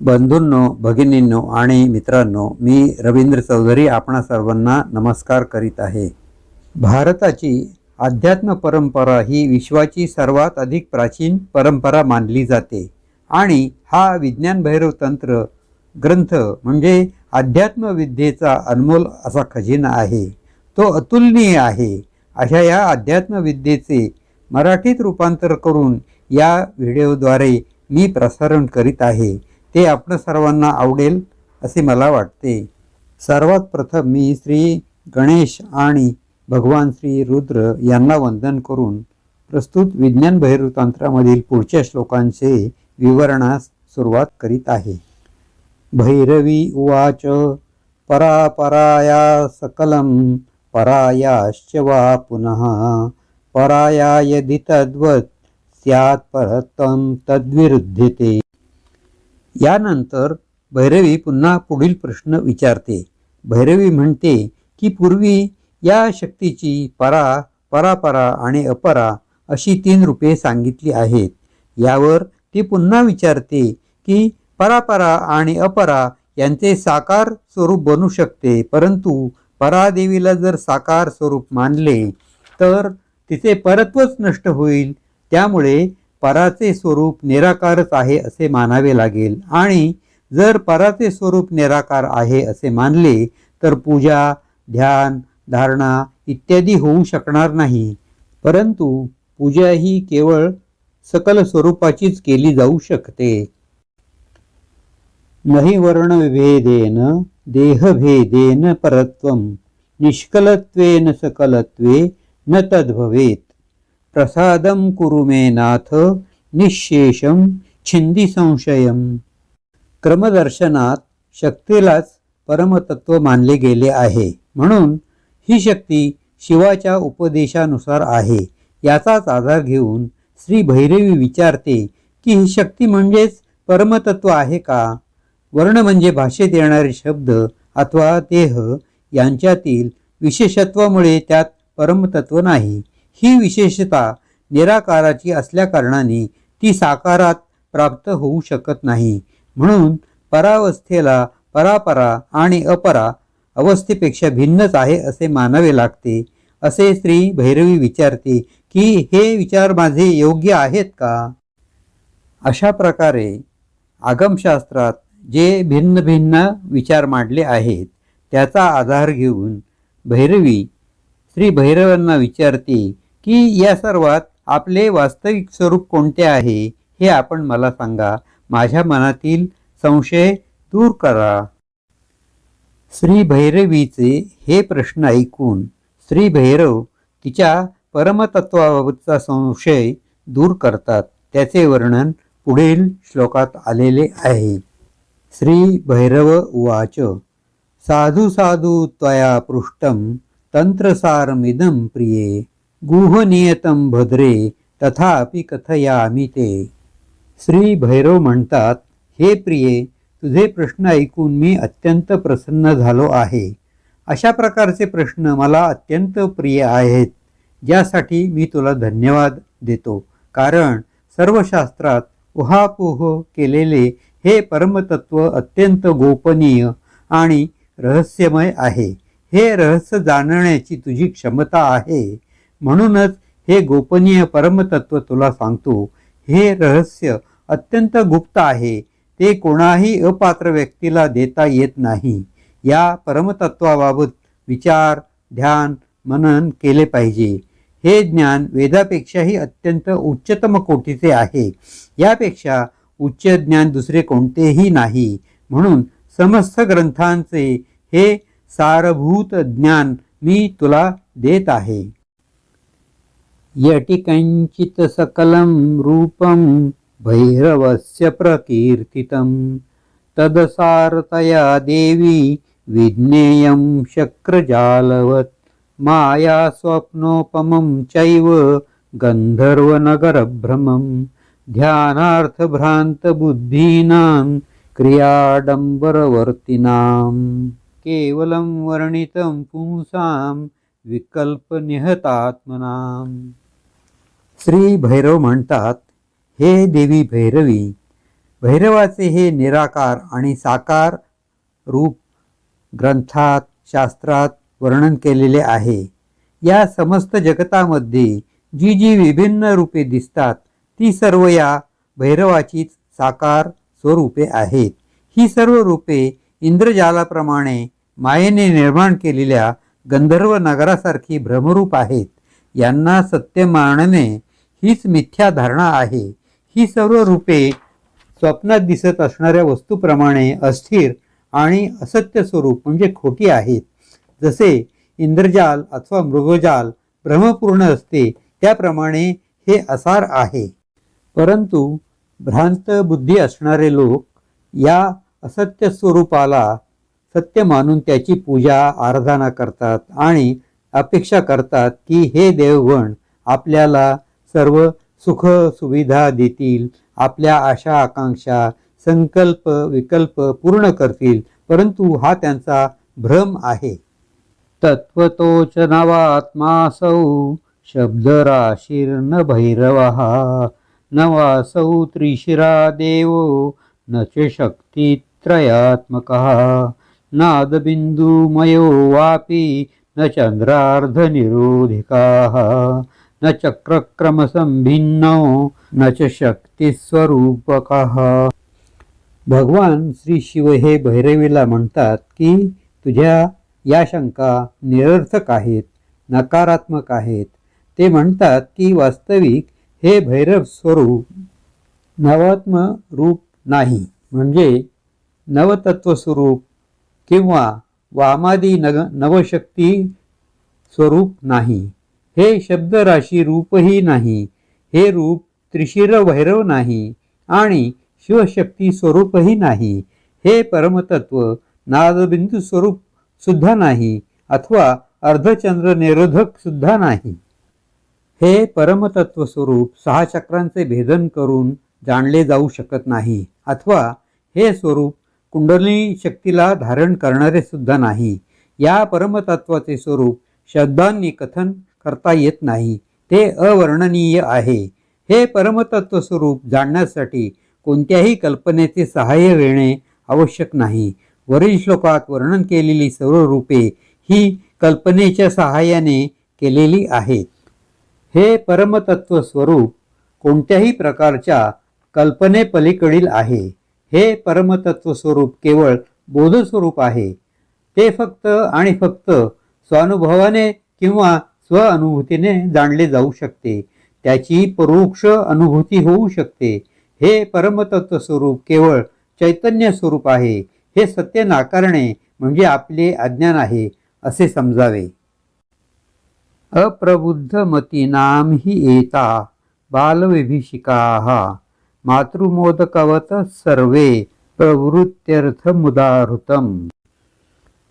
बंधूंनो, भगिनींनो आणि मित्रांनो, मी रवींद्र चौधरी आपणा सर्वांना नमस्कार करीत आहे. भारताची अध्यात्म परंपरा ही विश्वाची सर्वात अधिक प्राचीन परंपरा मानली जाते आणि हा विज्ञान भैरव तंत्र ग्रंथ म्हणजे अध्यात्म विद्येचा अनमोल असा खजिना आहे. तो अतुलनीय आहे. अशा या अध्यात्म विद्येचे मराठीत रूपांतर करून या व्हिडिओद्वारे मी प्रसारण करीत आहे. ते आपण सर्वांना आवडेल असे मला वाटते. सर्वात प्रथम मी श्री गणेश आणि भगवान श्री रुद्र यांना वंदन करून प्रस्तुत विज्ञान भैरव तंत्रामधील पुढच्या श्लोकांचे विवरणास सुरुवात करीत आहे. भैरवी उवाच परापराया सकलं परायाश्च वा पुनः पराया यदि तद्वत् स्यात् परतं तद्विरुध्यते. यानंतर भैरवी पुन्हा पुढील प्रश्न विचारते. भैरवी म्हणते की पूर्वी या शक्तीची परा, परापरा आणि अपरा अशी 3 रूपे सांगितली आहेत. यावर ती पुन्हा विचारते की परापरा आणि अपरा यांचे साकार स्वरूप बनू शकते, परंतु परादेवीला जर साकार स्वरूप मानले तर तिचे परत्वच नष्ट होईल. त्यामुळे पराचे स्वरूप निराकारच आहे असे मानावे लागेल आणि जर पराचे स्वरूप निराकार आहे असे मानले तर पूजा, ध्यान, धारणा इत्यादी होऊ शकणार नाही. परंतु पूजा ही केवळ सकल स्वरूपाचीच केली जाऊ शकते. नहि वर्णविभेदेन देहभेदेन परत्वं निष्कलत्वेन सकलत्वे न तद्भवेत्. प्रसादं कुरु मे नाथ निःशेषं छिंदी संशयम. क्रमदर्शनात शक्तीलाच परमतत्व मानले गेले आहे, म्हणून ही शक्ती शिवाच्या उपदेशानुसार आहे. याचाच आधार घेऊन श्री भैरवी विचारते की ही शक्ती म्हणजेच परमतत्व आहे का? वर्ण म्हणजे भाषेत येणारे शब्द अथवा देह यांच्यातील विशेषत्वामुळे त्यात परमतत्व नाही. ही विशेषता निराकाराची असल्याकारणाने ती साकारात प्राप्त होऊ शकत नाही. म्हणून परावस्थेला परापरा आणि अपरा अवस्थेपेक्षा भिन्नच आहे असे मानावे लागते. असे श्री भैरवी विचारते की हे विचार माझे योग्य आहेत का? अशा प्रकारे आगमशास्त्रात जे भिन्न भिन्न विचार मांडले आहेत त्याचा आधार घेऊन भैरवी श्री भैरवांना विचारते की या सर्वात आपले वास्तविक स्वरूप कोणते आहे हे आपण मला सांगा. माझ्या मनातील संशय दूर करा. श्री भैरवीचे हे प्रश्न ऐकून श्री भैरव तिच्या परमतत्वाबाबतचा संशय दूर करतात. त्याचे वर्णन पुढील श्लोकात आलेले आहे. श्री भैरव उवाच साधु साधु त्वया पृष्टं तंत्रसारमिदं प्रिये गुहनियतं भद्रे तथापि कथयामि ते. श्री भैरव म्हणतात, हे प्रिये, तुझे प्रश्न ऐकून मी अत्यंत प्रसन्न झालो आहे. अशा प्रकारचे प्रश्न मला अत्यंत प्रिय आहेत, ज्यासाठी मी तुला धन्यवाद देतो. कारण सर्व शास्त्रात उहापोह केलेले हे परमतत्व अत्यंत गोपनीय आणि रहस्यमय आहे. हे रहस्य जाणण्याची तुझी क्षमता आहे, म्हणूनच हे गोपनीय परमतत्व तुला सांगतो. हे रहस्य अत्यंत गुप्त आहे. ते कोणाही अपात्र व्यक्तीला देता येत नाही. या परमतत्वाबाबत विचार, ध्यान, मनन केले पाहिजे. हे ज्ञान वेदापेक्षाही अत्यंत उच्चतम कोटीचे आहे. यापेक्षा उच्च ज्ञान दुसरे कोणतेही नाही. म्हणून समस्त ग्रंथांचे हे सारभूत ज्ञान मी तुला देत आहे. यटिकंचित सकलं रूपं भैरवस्य प्रकीर्तितं तदसारतया देवी विज्ञेयं शक्रजालवत् माया स्वप्नोपमं चैव गंधर्वनगरभ्रमं ध्यानार्थभ्रान्तबुद्धीनां क्रियाडंबरवर्तिनां केवलं वर्णितं पुंसां विकल्पनिहतात्मनां. श्री भैरव म्हणतात, हे देवी भैरवी, भैरवाचे हे निराकार आणि साकार रूप ग्रंथात शास्त्रात वर्णन केलेले आहे. या समस्त जगतामध्ये जी जी विभिन्न रूपे दिसतात ती सर्व या भैरवाचीच साकार स्वरूपे आहेत. ही सर्व रूपे इंद्रजालाप्रमाणे मायेने निर्माण केलेल्या गंधर्व नगरासारखी भ्रमरूप आहेत. यांना सत्य मानणे हीच मिथ्या धारणा आहे. ही सर्व रूपे स्वप्नात दिसत असणाऱ्या वस्तूप्रमाणे अस्थिर आणि असत्य स्वरूप म्हणजे खोटी आहेत. जसे इंद्रजाल अथवा मृगजाल भ्रमपूर्ण असते त्याप्रमाणे हे असार आहे. परंतु भ्रांत बुद्धी असणारे लोक या असत्य स्वरूपाला सत्य मानून त्याची पूजा आराधना करतात आणि अपेक्षा करतात की हे देवगण आपल्याला सर्व सुख सुविधा देतील, आपल्या आशा आकांक्षा संकल्प विकल्प पूर्ण करतील. परंतु हा त्यांचा भ्रम आहे. तत्वतोच नवात्मासौ शब्दराशीर्न भैरवः नवासौ त्रिशिरा देवो न च शक्तित्रयात्मकः नादबिन्दुमयो वापि न चन्द्रार्धनिरोधिकाः न चक्रक्रमसंभिन्नो न च शक्तिस्वरूपकः. भगवान श्री शिव हे भैरवीला म्हणतात की तुझ्या या शंका निरर्थक आहेत, नकारात्मक आहेत. ते म्हणतात की वास्तविक हे भैरव स्वरूप नवात्म रूप नाही, म्हणजे नवतत्व स्वरूप किंवा वामादी नवशक्ती स्वरूप नाही. हे शब्दराशी रूपही नाही. हे रूप त्रिशिर भैरव नाही आणि शिवशक्ती स्वरूपही नाही. हे परमतत्व नादबिंदू स्वरूप सुद्धा नाही अथवा अर्धचंद्र निरोधक सुद्धा नाही. हे परमतत्व स्वरूप 6 चक्रांचे भेदन करून जाणले जाऊ शकत नाही अथवा हे स्वरूप कुंडलिनी शक्तीला धारण करणारे सुद्धा नाही. या परमतत्वाचे स्वरूप शब्दांनी कथन करता येत नाही. ते अवर्णनीय आहे. हे परमतत्व स्वरूप जाणण्यासाठी कोणत्याही कल्पनेचे सहाय्य घेणे आवश्यक नाही. वरील श्लोकात वर्णन केलेली सर्व रूपे ही कल्पनेच्या सहाय्याने केलेली आहेत. हे परमतत्व स्वरूप कोणत्याही प्रकारच्या कल्पनेपलीकडील आहे. हे परमतत्व स्वरूप केवळ बोधस्वरूप आहे. ते फक्त आणि फक्त स्वानुभवाने किंवा स्वअनुभूतीने जाणले जाऊ शकते. त्याची परोक्ष अनुभूती होऊ शकते. हे परमतत्व स्वरूप केवळ चैतन्य स्वरूप आहे. हे सत्य नाकारणे म्हणजे आपले अज्ञान आहे असे समजावे. अप्रबुद्धमतीनां हि एता बालविभीषिकाः मातृमोदकवत सर्वे प्रवृत्त्यर्थमुदाहृतम्.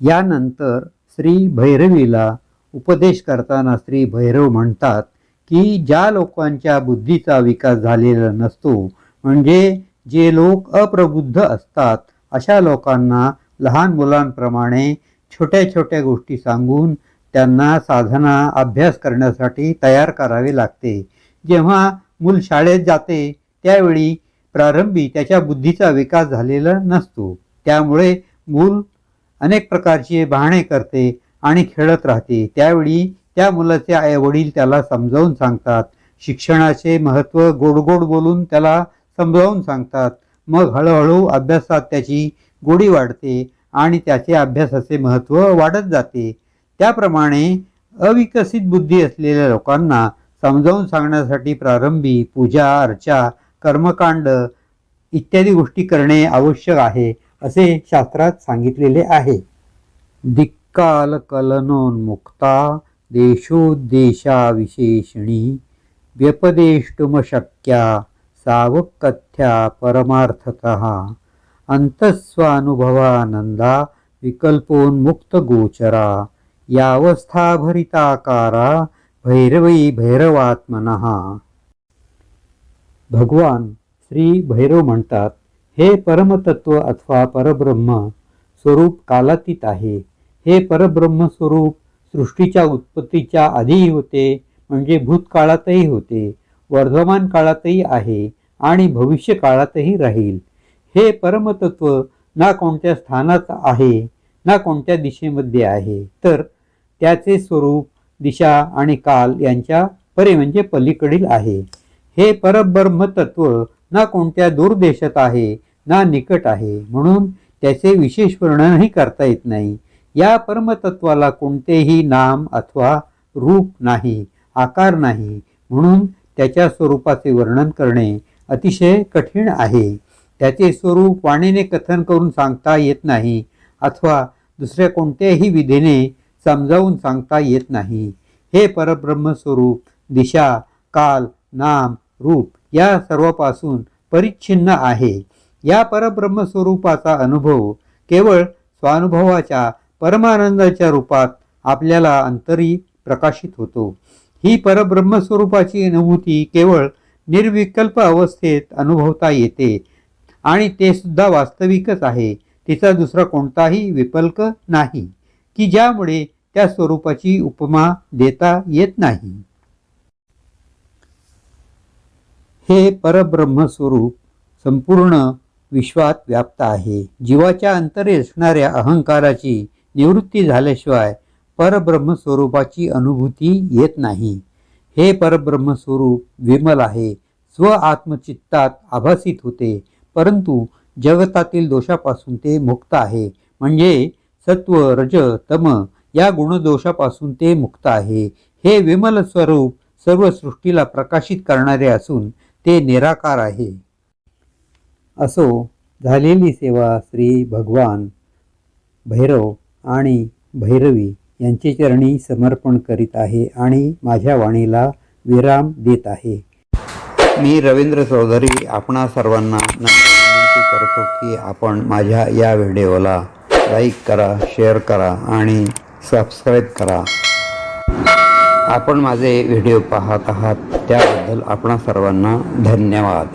यानंतर श्री भैरवीला उपदेश करताना श्री भैरव म्हणतात की ज्या लोकांच्या बुद्धीचा विकास झालेला नसतो, म्हणजे जे लोक अप्रबुद्ध असतात, अशा लोकांना लहान मुलांप्रमाणे छोट्या छोट्या गोष्टी सांगून त्यांना साधना अभ्यास करण्यासाठी तयार करावे लागते. जेव्हा मूल शाळेत जाते त्यावेळी प्रारंभी त्याच्या बुद्धीचा विकास झालेला नसतो. त्यामुळे मूल अनेक प्रकारचे बहाणे करते आणि खेळत राहते. त्यावेळी त्या मुलाचे आई वडील त्याला समजावून सांगतात. शिक्षणाचे महत्त्व गोड गोड बोलून त्याला समजावून सांगतात. मग हळूहळू अभ्यासात त्याची गोडी वाढते आणि त्याचे अभ्यासाचे महत्त्व वाढत जाते. त्याप्रमाणे अविकसित बुद्धी असलेल्या लोकांना समजावून सांगण्यासाठी प्रारंभी पूजा अर्चा कर्मकांड इत्यादी गोष्टी करणे आवश्यक आहे असे शास्त्रात सांगितलेले आहे. दिक्कालकलनोन्मुक्ता देशोद्देशाविशेषिणी व्यपदेष्टुमशक्या सावकथ्या परमार्थतः अंतस्वानुभवानंदा विकल्पोन्मुक्त गोचरा यावस्थाभरिताकारा भैरवी भैरवात्मनः. भगवान श्री भैरव म्हणतात, हे परमतत्व अथवा परब्रह्म स्वरूप कालातीत आहे. हे परब्रह्म स्वरूप सृष्टीच्या उत्पत्तीच्या आधीही होते, म्हणजे भूतकाळातही होते, वर्धमान काळातही आहे आणि भविष्य काळातही राहील. हे परमतत्व ना कोणत्या स्थानात आहे ना कोणत्या दिशेमध्ये आहे, तर त्याचे स्वरूप दिशा आणि काल यांच्या परे म्हणजे पलीकडील आहे. हे परब्रह्म तत्व ना कोणत्या दूर देशात आहे ना निकट आहे, म्हणून त्याचे विशेष वर्णनही करता येत नाही. या परमतत्वाला कोणतेही नाम अथवा रूप नाही, आकार नाही, म्हणून त्याच्या स्वरूपाचे वर्णन करणे अतिशय कठीण आहे. त्याचे स्वरूप वाणीने कथन करून सांगता येत नाही अथवा दुसऱ्या कोणत्याही विधीने समजावून सांगता येत नाही. हे परब्रह्म स्वरूप दिशा, काल, नाम, रूप या सर्वापासून परिच्छिन्न आहे. या परब्रह्म स्वरूपाचा अनुभव केवळ स्वानुभवाच्या परमानंदाच्या रूपात आपल्याला अंतरी प्रकाशित होतो. ही परब्रह्म स्वरूपाची अनुभूती केवळ निर्विकल्प अवस्थेत अनुभवता येते आणि ते सुद्धा वास्तविकच आहे. तिचा दुसरा कोणताही विकल्प नाही की ज्यामुळे त्या स्वरूपाची उपमा देता येत नाही. हे परब्रह्म स्वरूप संपूर्ण विश्वात व्याप्त आहे. जीवाच्या अंतरे असणाऱ्या अहंकाराची निवृत्ती झाल्याशिवाय परब्रह्म स्वरूपाची अनुभूती येत नाही. हे परब्रह्म स्वरूप विमल आहे, स्व आत्मचित्तात आभासित होते, परंतु जगतातील दोषापासून ते मुक्त आहे. म्हणजे सत्व, रज, तम या गुणदोषापासून ते मुक्त आहे. हे विमल स्वरूप सर्व सृष्टीला प्रकाशित करणारे असून ते निराकार आहे. असो, झालेली सेवा श्री भगवान भैरव आणि भैरवी यांचे चरणी समर्पण करीत आहे आणि माझ्या वाणीला विराम देत आहे. मी रवींद्र चौधरी आपणा सर्वांना विनंती करतो की आपण माझ्या या व्हिडिओला लाईक करा, शेअर करा आणि सबस्क्राईब करा. आपण माझे व्हिडिओ पाहत आहात त्याबद्दल आपणा सर्वांना धन्यवाद.